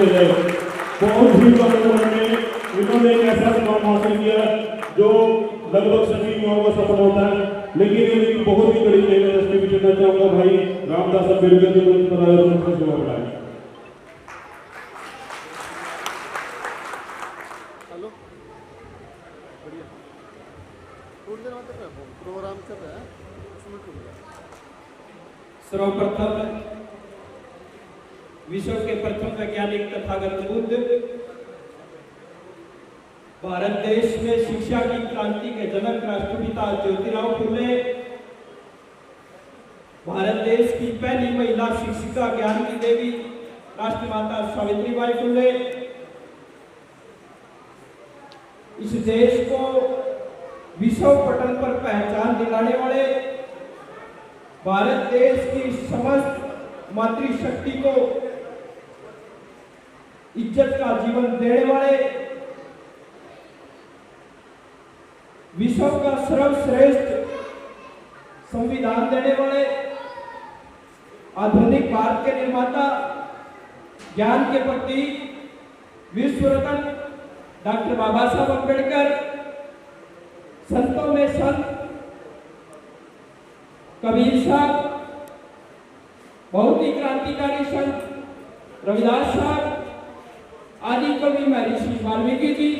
से है। बहुत ही कम उम्र में इन्होंने एक ऐसा मुकाम हासिल किया जो लगभग सभी युवाओं को सफल होता है, लेकिन ये बहुत ही बड़ी मेहनत। इसके पीछे मैं चाहूंगा भाई रामदास अम्बेडकर जी को बनाए। प्रोग्राम कर रहे हैं। सर्वप्रथम विश्व के प्रथम वैज्ञानिक तथागत बुद्ध भारत देश में शिक्षा की क्रांति के जनक राष्ट्रपिता ज्योतिराव फुले, भारत देश की पहली महिला शिक्षिका ज्ञान की देवी राष्ट्रमाता सावित्रीबाई फुले, इस देश को विश्व पटल पर पहचान दिलाने वाले, भारत देश की समस्त मातृशक्ति को इज्जत का जीवन देने वाले, विश्व का सर्वश्रेष्ठ संविधान देने वाले, आधुनिक भारत के निर्माता, ज्ञान के प्रतीक विश्व रत्न डॉक्टर बाबा साहब अम्बेडकर, संतों में संत कबीर साहब, बहुत ही क्रांतिकारी संत रविदास साहब, आदि कवि महर्षि वाल्मीकि जी,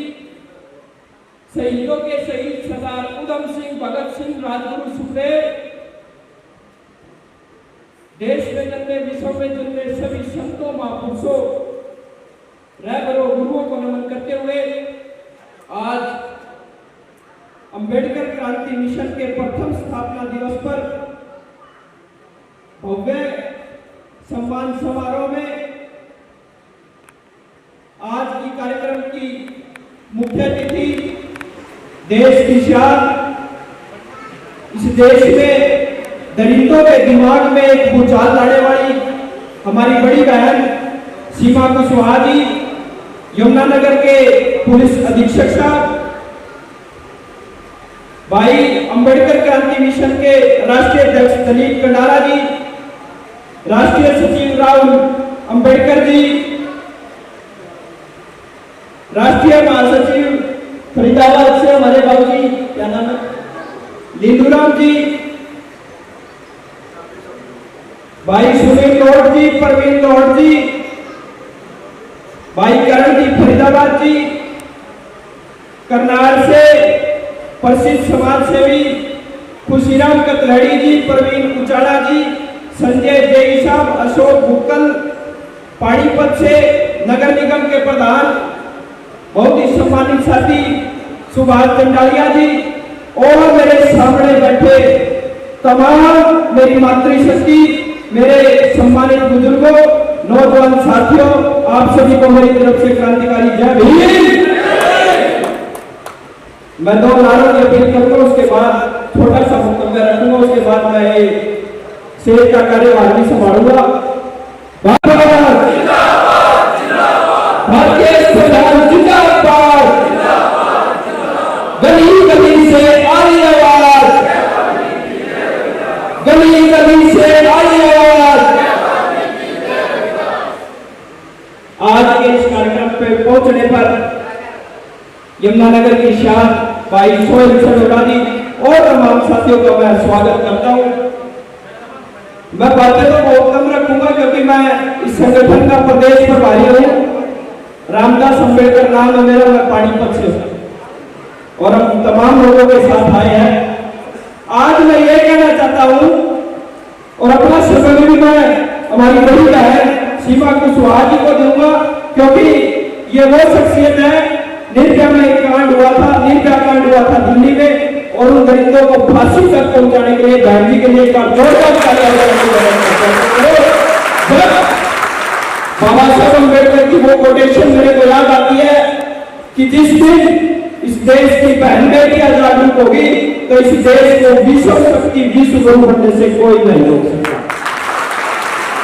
शहीदों के शहीद सरदार उधम सिंह, भगत सिंह, राजगुरु सुखदेव, देश में जन्मे विश्व में जन्मे सभी संतों महापुरुषों रहबरों गुरुओं को नमन करते हुए आज अंबेडकर क्रांति मिशन के प्रथम स्थापना दिवस पर भव्य सम्मान समारोह में आज की कार्यक्रम की मुख्य अतिथि, देश की शान, इस देश में दलितों के दिमाग में एक भूचाल लाने वाली हमारी बड़ी बहन सीमा कुशवाहा जी, यमुनानगर के पुलिस अधीक्षक साहब, भाई अंबेडकर क्रांति मिशन के राष्ट्रीय अध्यक्ष दलीप कंडारा जी, राष्ट्रीय सचिव राहुल अंबेडकर जी, राष्ट्रीय महासचिव फरीदाबाद से हमारे बाबू जी, क्या नाम है, लिंदुराम जी, भाई सुनील गौड़ जी, प्रवीण गौड़ जी, भाई करण जी फरीदाबाद जी, करनाल से प्रसिद्ध समाज सेवी खुशीराम कतलड़ी जी, प्रवीण उचाड़ा जी, संजय जय साहब, अशोक भुक्कल, पानीपत से नगर निगम के प्रधान, बहुत ही सम्मानित साथी सुभाष चंडालिया जी, और मेरे सामने बैठे तमाम मेरी मातृशक्ति, मेरे सम्मानित बुजुर्गों, नौजवान साथियों, आप सभी को मेरी तरफ से क्रांतिकारी जय भीम। मैं दो नारों की अपील करूंगा, उसके बाद छोटा सा वक्तव्य रखूंगा, उसके बाद मैं शेर का कार्यभार भी संभालूंगा। भारतीय संविधान जिंदाबाद, गली गली से आई आवाज, गली गली से आई आवाज। आज के इस कार्यक्रम पे पहुंचने पर यमुनानगर की शान भाई सोहेल सरोड़ा जी और तमाम साथियों का मैं स्वागत करता हूं। मैं बातें तो बहुत कम रखूंगा क्योंकि मैं इस संगठन का प्रदेश प्रभारी हूं। रामदास अम्बेडकर नाम है मेरा, मैं पानीपत से हूं और हम तमाम लोगों के साथ आए हैं। आज मैं ये कहना चाहता हूं और अपना समय भी मैं हमारी बड़ी बहन सीमा कुशवाहा जी को दूंगा, क्योंकि ये वो शख्सियत है, निर्भया में एक कांड हुआ था, निर्भया कांड हुआ था दिल्ली में, और उन दलितों को फांसी तक पहुंचाने के लिए बहन जी के लिए जोरदार बाबा साहब अम्बेडकर की वो कोटेशन मेरे को याद आती है कि जिस दिन इस देश की बहन बेटियां जागरूक होगी तो इस देश को विश्व शक्ति, विश्व गुरु बनने से कोई नहीं रोक सकता।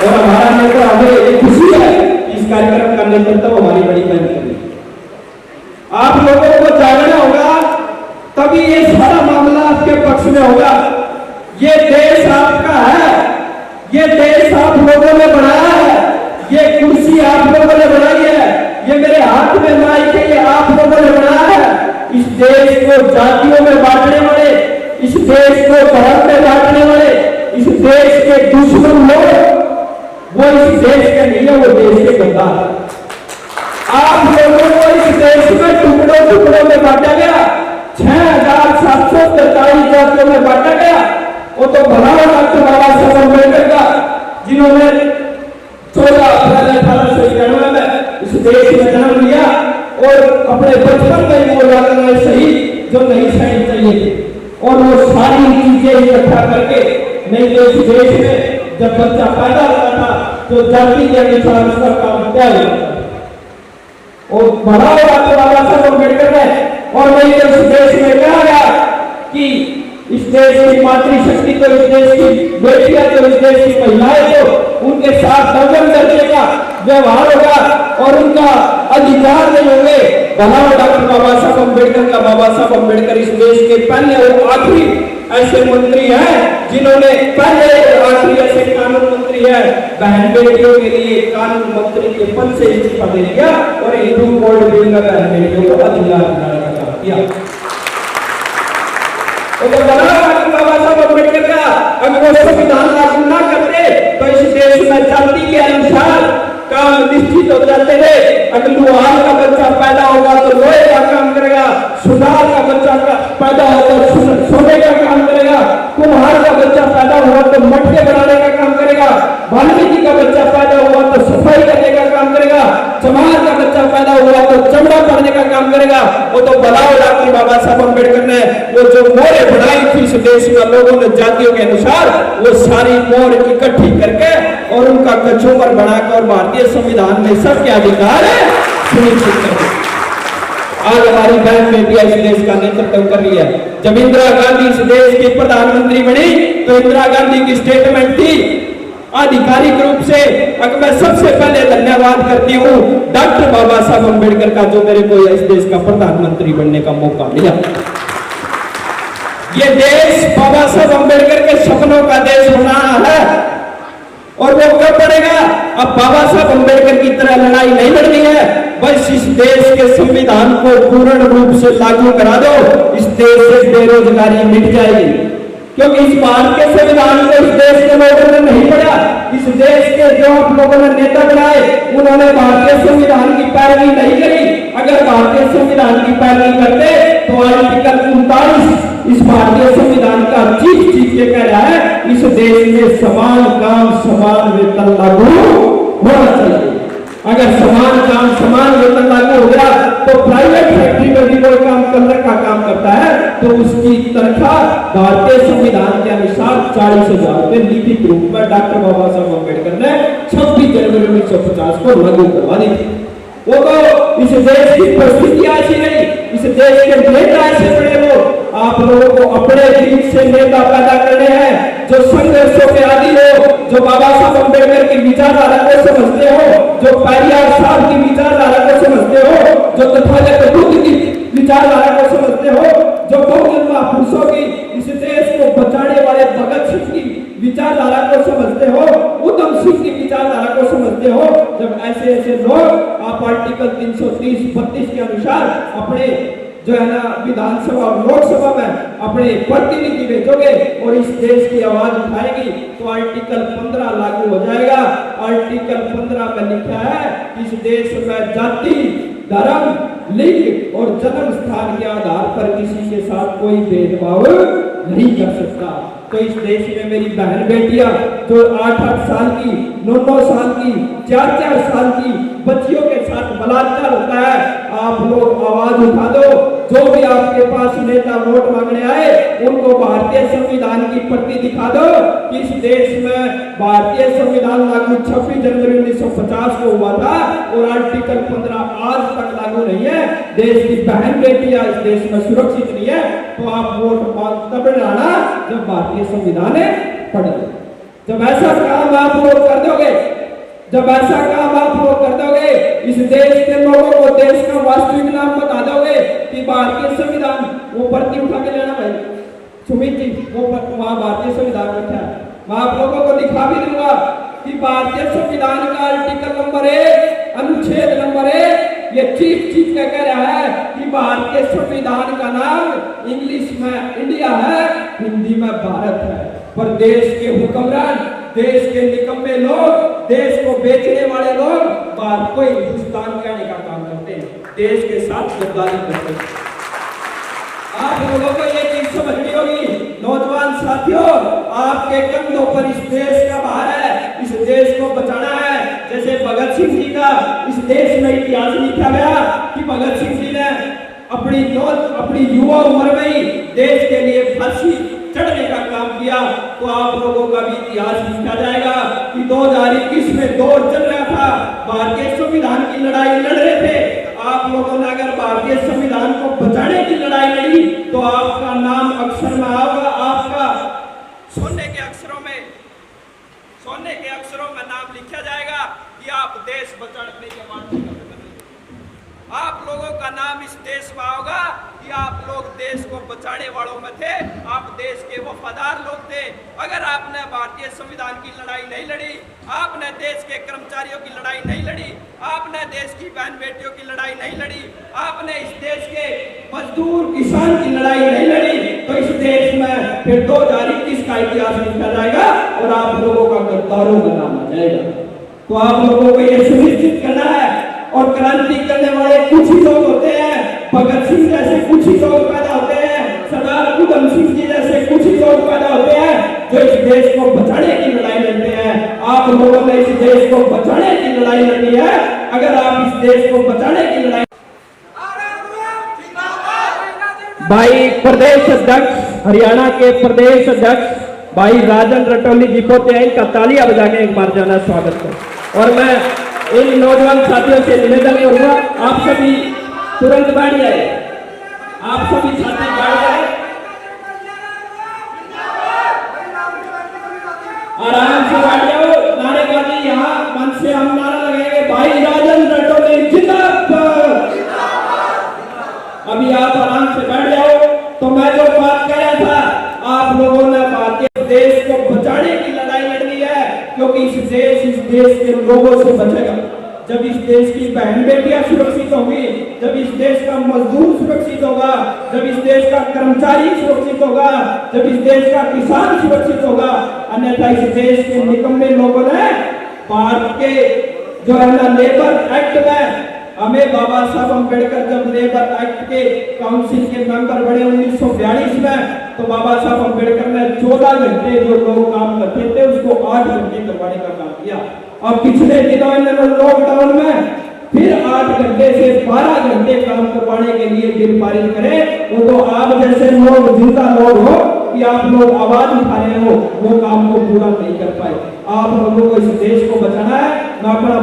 और हमारा नेता, हमें एक खुशी है कि इस कार्यक्रम का नेतृत्व हमारी बड़ी बहन करेगी। आप लोगों को जागना होगा, तभी ये सारा मामला आपके पक्ष में होगा। ये देश आपका है, ये देश आप लोगों ने बनाया है, ये कुर्सी आप लोगों ने बनाई है, जातियों में बांटने वाले, इस देश को धर्म में बांटने वाले, इस देश के दुश्मन लोग, वो इस देश के नहीं है, वो देश के गद्दार। आप लोगों को इस देश में टुकड़ों टुकड़ों में बांटा गया, 6,743 जातियों में बांटा गया। वो तो भला डॉक्टर बाबा साहब अम्बेडकर का, जिन्होंने 14 अप्रैल 1891 में इस देश में जन्म लिया और अपने बचपन में ही वो लड़ना शहीद जो नहीं सहनी चाहिए थे, और वो सारी चीजें इकट्ठा करके नहीं तो इस देश में जब बच्चा पैदा होता था तो जाति के अनुसार उसका काम क्या होता था, और बड़ा हुआ तो बाबा साहब अम्बेडकर ने, और नहीं तो इस देश में कहा गया कि इस देश की मातृशक्ति तो, इस देश की बेटियां तो, इस देश की महिलाएं तो, उनके साथ दर्जन दर्जे का व्यवहार होगा और उनका अधिकार नहीं होंगे। भला डॉक्टर बाबा साहब अम्बेडकर का, बाबा साहब अम्बेडकर इस देश के पहले और आखिरी ऐसे मंत्री हैं जिन्होंने, पहले और आखिरी ऐसे कानून मंत्री है बहन बेटियों के लिए कानून मंत्री के पद से इस्तीफा दे दिया और हिंदू कोड बिल में बहन बेटियों को अधिकार दिलाने का काम किया। तो बाबा साहब अम्बेडकर का अगर वो संविधान लागू ना करते तो इस देश में जाति के अनुसार काम निश्चित हो जाते थे। अगर लोहार का बच्चा पैदा होगा तो लोहे का काम करेगा, सुनार का बच्चा पैदा होगा तो सोने का काम करेगा, कुम्हार का बच्चा पैदा हुआ तो मटके बनाने का काम करेगा, वाल्मीकि का बच्चा पैदा हुआ तो सफाई करने का काम करेगा, चमार का बच्चा पैदा हुआ तो चमड़ा पड़ने का काम करेगा। वो तो बनाओ डॉक्टर बाबा साहब अम्बेडकर ने वो जो मोहरें बनाई थी इस देश में लोगों ने जातियों के अनुसार, वो सारी मोहर इकट्ठी करके और उनका कचूमर बनाकर भारतीय संविधान में सबके अधिकार है सुनिश्चित करके आज हमारी बहन बेटियां इस देश का नेतृत्व कर रही है। जब इंदिरा गांधी इस देश की प्रधानमंत्री बनी तो इंदिरा गांधी की स्टेटमेंट थी आधिकारिक रूप से, अगर मैं सबसे पहले धन्यवाद करती हूँ डॉक्टर बाबा साहब अम्बेडकर का जो मेरे को इस देश का प्रधानमंत्री बनने का मौका मिला। ये देश बाबा साहब अम्बेडकर के सपनों का देश बनाना है और वो कब बढ़ेगा? अब बाबा साहब अम्बेडकर की तरह लड़ाई नहीं लड़नी है, बस इस देश के संविधान को पूर्ण रूप से लागू करा दो, इस देश से बेरोजगारी मिट जाएगी। क्योंकि इस भारतीय संविधान को इस देश के लोगों ने नहीं पढ़ा, इस देश के जो आप लोगों ने नेता बनाए उन्होंने भारतीय संविधान की पैरवी नहीं करी। अगर भारतीय संविधान की पैरवी करते तो आर्टिकल 39 इस भारतीय संविधान का चीख चीख के कह रहा है इस देश में समान काम समान वेतन लागू होना चाहिए। अगर समान काम समान वेतन लागू हो गया तो प्राइवेट फैक्ट्री में भी कोई काम कलर का काम करता है तो उसकी तनख्वाह भारतीय संविधान के अनुसार 40,000 रुपए लिखित रूप में डॉक्टर बाबा साहब अम्बेडकर ने 26 जनवरी 1950 को लागू करवा दी थी। वो तो इस देश की परिस्थिति ऐसी नहीं, इस देश के नेता ऐसे बड़े वो आप लोगों को अपने बीच से नेता पैदा करने हैं जो संघर्षों के आदि हो, जो बाबा साहब अम्बेडकर की विचारधारा को समझते हो, जो पेरियार साहब की विचारधारा को समझते हो, जो तथागत बुद्ध की विचारधारा को समझते हो, जो बहुजन महापुरुषों की इस देश को बचाने वाले भगत सिंह की विचारधारा को समझते हो, उधम सिंह की विचारधारा को समझते हो। जब ऐसे ऐसे लोग आप आर्टिकल 330-32 के अनुसार अपने जो है ना विधानसभा और लोकसभा में अपने प्रतिनिधि भेजोगे और इस देश की आवाज उठाएगी तो आर्टिकल 15 लागू हो जाएगा। आर्टिकल 15 में लिखा है कि इस देश में जाति, धर्म, लिंग और जन्म स्थान के आधार पर किसी के साथ कोई भेदभाव नहीं कर सकता। तो इस देश में मेरी बहन बेटियां जो 8-8 साल की, 9-9 साल की, 4-4 साल की बच्चियों के साथ बलात्कार होता है, आप लोग आवाज उठा दो। जो भी आपके पास नेता वोट मांगने आए उनको भारतीय संविधान की प्रति दिखा दो कि इस देश में भारतीय संविधान लागू 26 जनवरी 1950 को हुआ था और आर्टिकल 15 आज तक लागू नहीं है। देश की बहन बेटियां इस देश में सुरक्षित नहीं है तो आप वोट तब डालना जब भारतीय संविधान पढ़ दो। जब ऐसा काम आप लोग कर दोगे, जब ऐसा काम आप लोग कर दोगे, इस देश के लोगों को देश का वास्तविक नाम बता दोगे कि भारतीय संविधान, वो प्रति उठा के लेना भाई सुमित जी, वो वहां भारतीय संविधान रखा है, मैं आप लोगों को दिखा भी दूंगा कि भारतीय संविधान का आर्टिकल नंबर 1 अनुच्छेद नंबर 1 ये चीख चीख के कह रहा है कि भारतीय संविधान का नाम इंग्लिश में इंडिया है, हिंदी में भारत है। पर देश के हुक्मरान, देश के निकम्मे लोग, देश को बेचने वाले लोग भारत को हिंदुस्तान कहने का काम करते हैं, देश के साथ गद्दारी करते हैं। आप लोगों को ये चीज समझनी होगी। नौजवान साथियों, आपके कंधों पर इस देश का भार है, इस देश को बचाना है। जैसे भगत सिंह जी का इस देश में इतिहास लिखा गया कि भगत सिंह जी ने अपनी युवा उम्र में ही देश के लिए फांसी चढ़ने का काम किया, तो आप लोगों का भी इतिहास लिखा जाएगा कि 2021 में दौर चल रहा था, भारतीय संविधान की लड़ाई लड़ रहे थे। आप लोगों ने अगर भारतीय संविधान को बचाने की लड़ाई लड़ी तो आपका नाम अक्षर में आएगा, आपका सोने के अक्षरों में नाम लिखा जाएगा कि आप देश बचाने के बाद आप लोगों का नाम इस देश में होगा कि आप लोग देश को बचाने वालों में थे, आप देश के वफादार लोग थे। अगर आपने भारतीय संविधान की लड़ाई नहीं लड़ी, आपने देश के कर्मचारियों की लड़ाई नहीं लड़ी, आपने देश की बहन बेटियों की लड़ाई नहीं लड़ी, आपने इस देश के मजदूर किसान की लड़ाई नहीं लड़ी, तो इस देश में फिर 2021 का इतिहास लिखा जाएगा और आप लोगों का गद्दारों का नाम आ जाएगा। तो आप लोगों को यह सुनिश्चित करना है। और क्रांति करने वाले कुछ ही लोग होते हैं, भगत सिंह जैसे कुछ ही लोग पैदा होते हैं, सरदार उधम सिंह जी जैसे कुछ ही लोग पैदा होते हैं जो इस देश को बचाने की लड़ाई लड़ते हैं। आप लोगों ने इस देश को बचाने की लड़ाई लड़ी है। अगर आप इस देश को बचाने की लड़ाई, भाई प्रदेश अध्यक्ष, हरियाणा के प्रदेश अध्यक्ष भाई राजन रटौली जी पोते हैं, इनका तालियां बजा के एक बार जाना स्वागत करो। और मैं इन नौजवान साथियों से निवेदन करूंगा, आप सभी तुरंत बैठ जाए, आप सभी साथी बैठ जाए, आराम से बैठ जाओ। नारेबाजी यहाँ मंच से हम नारा लगाएंगे, भाई राजन रटौली जिंदाबाद। अभी आप आराम से बैठ जाओ। तो मैं जो बात कह रहा था, आप लोगों ने भारतीय देश को बचाने की लड़ाई लड़नी है, क्योंकि इस देश के लोगों से बचेगा। जब इस देश की बहन बेटियां सुरक्षित होंगी, जब इस देश का मजदूर सुरक्षित होगा, जब इस देश का कर्मचारी सुरक्षित होगा, जब इस देश का किसान सुरक्षित होगा। अन्यथा इस देश के निकम्मे लोगों ने भारत के जो है ना लेबर एक्ट में, हमें बाबा साहब अम्बेडकर जब लेबर एक्ट के काउंसिल के मेंबर बने 1942 में, तो बाबा साहब अम्बेडकर ने 14 घंटे जो लोग काम करते थे उसको 8 घंटे करवाने का काम किया। और पिछले दिनों इन्होंने लॉकडाउन में फिर 8 घंटे से 12 घंटे काम करवाने के लिए बिल पारित करे। वो तो आप जैसे लोग, जिनका लोग हो कि आप लोग आवाज उठा रहे हो, वो काम को पूरा नहीं कर पाए। आप लोगों को इस देश को बचाना है। मैं अपना